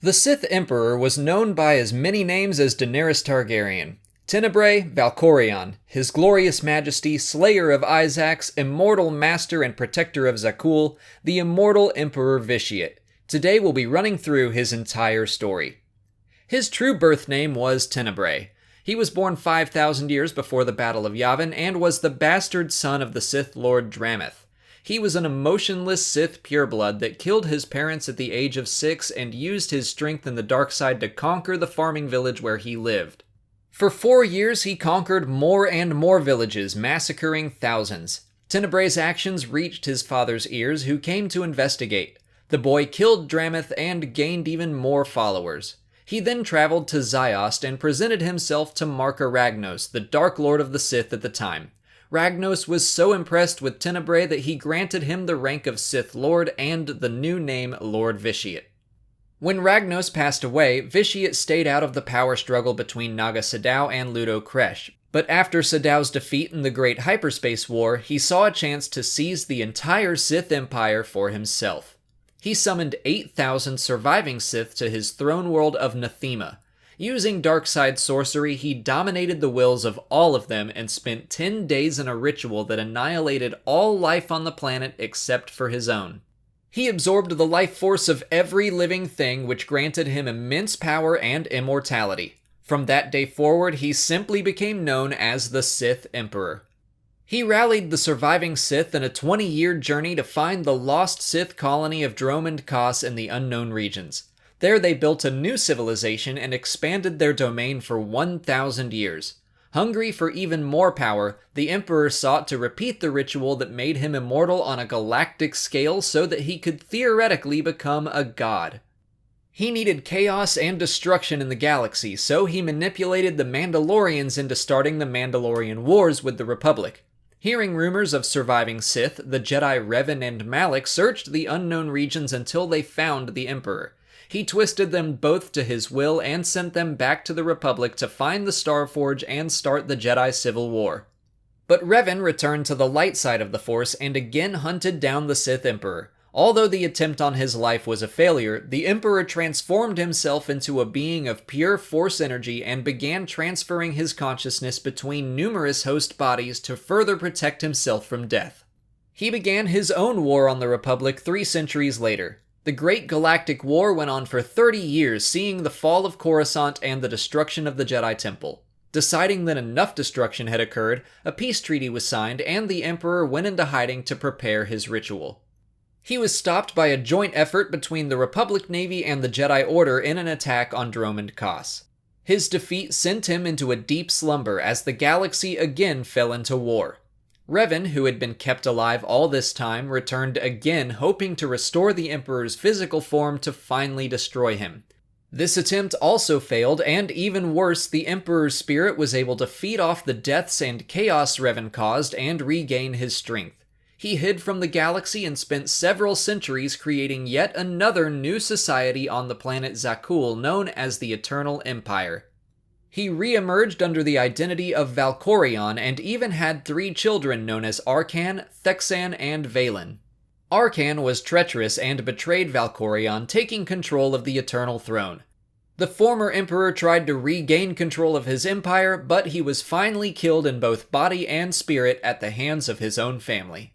The Sith Emperor was known by as many names as Daenerys Targaryen. Tenebrae, Valkorion, His Glorious Majesty, Slayer of Isaacs, Immortal Master and Protector of Zakuul, the Immortal Emperor Vitiate. Today we'll be running through his entire story. His true birth name was Tenebrae. He was born 5,000 years before the Battle of Yavin and was the bastard son of the Sith Lord Drameth. He was an emotionless Sith pureblood that killed his parents at the age of 6 and used his strength in the dark side to conquer the farming village where he lived. For 4 years, he conquered more and more villages, massacring thousands. Tenebrae's actions reached his father's ears, who came to investigate. The boy killed Drameth and gained even more followers. He then traveled to Ziost and presented himself to Marka Ragnos, the Dark Lord of the Sith at the time. Ragnos was so impressed with Tenebrae that he granted him the rank of Sith Lord and the new name Lord Vitiate. When Ragnos passed away, Vitiate stayed out of the power struggle between Naga Sadow and Ludo Kresh, but after Sadow's defeat in the Great Hyperspace War, he saw a chance to seize the entire Sith Empire for himself. He summoned 8,000 surviving Sith to his throne world of Nathema. Using darkside sorcery, he dominated the wills of all of them and spent 10 days in a ritual that annihilated all life on the planet except for his own. He absorbed the life force of every living thing, which granted him immense power and immortality. From that day forward, he simply became known as the Sith Emperor. He rallied the surviving Sith in a 20-year journey to find the lost Sith colony of Dromund Kaas in the unknown regions. There they built a new civilization and expanded their domain for 1,000 years. Hungry for even more power, the Emperor sought to repeat the ritual that made him immortal on a galactic scale so that he could theoretically become a god. He needed chaos and destruction in the galaxy, so he manipulated the Mandalorians into starting the Mandalorian Wars with the Republic. Hearing rumors of surviving Sith, the Jedi Revan and Malak searched the unknown regions until they found the Emperor. He twisted them both to his will and sent them back to the Republic to find the Starforge and start the Jedi Civil War. But Revan returned to the light side of the Force and again hunted down the Sith Emperor. Although the attempt on his life was a failure, the Emperor transformed himself into a being of pure Force energy and began transferring his consciousness between numerous host bodies to further protect himself from death. He began his own war on the Republic 3 centuries later. The Great Galactic War went on for 30 years, seeing the fall of Coruscant and the destruction of the Jedi Temple. Deciding that enough destruction had occurred, a peace treaty was signed and the Emperor went into hiding to prepare his ritual. He was stopped by a joint effort between the Republic Navy and the Jedi Order in an attack on Dromund Kaas. His defeat sent him into a deep slumber as the galaxy again fell into war. Revan, who had been kept alive all this time, returned again, hoping to restore the Emperor's physical form to finally destroy him. This attempt also failed, and even worse, the Emperor's spirit was able to feed off the deaths and chaos Revan caused and regain his strength. He hid from the galaxy and spent several centuries creating yet another new society on the planet Zakuul known as the Eternal Empire. He re-emerged under the identity of Valkorion and even had 3 children known as Arkan, Thexan, and Valen. Arkan was treacherous and betrayed Valkorion, taking control of the Eternal Throne. The former Emperor tried to regain control of his empire, but he was finally killed in both body and spirit at the hands of his own family.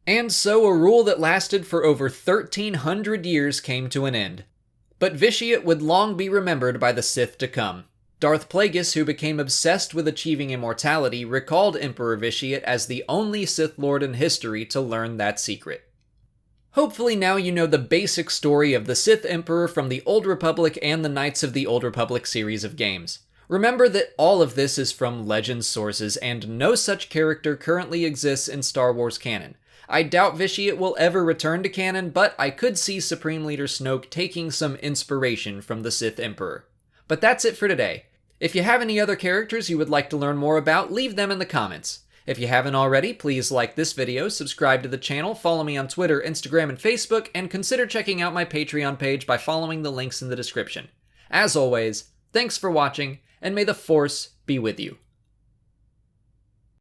And so a rule that lasted for over 1,300 years came to an end. But Vitiate would long be remembered by the Sith to come. Darth Plagueis, who became obsessed with achieving immortality, recalled Emperor Vitiate as the only Sith Lord in history to learn that secret. Hopefully now you know the basic story of the Sith Emperor from the Old Republic and the Knights of the Old Republic series of games. Remember that all of this is from Legends sources, and no such character currently exists in Star Wars canon. I doubt Vitiate will ever return to canon, but I could see Supreme Leader Snoke taking some inspiration from the Sith Emperor. But that's it for today. If you have any other characters you would like to learn more about, leave them in the comments. If you haven't already, please like this video, subscribe to the channel, follow me on Twitter, Instagram, and Facebook, and consider checking out my Patreon page by following the links in the description. As always, thanks for watching, and may the Force be with you.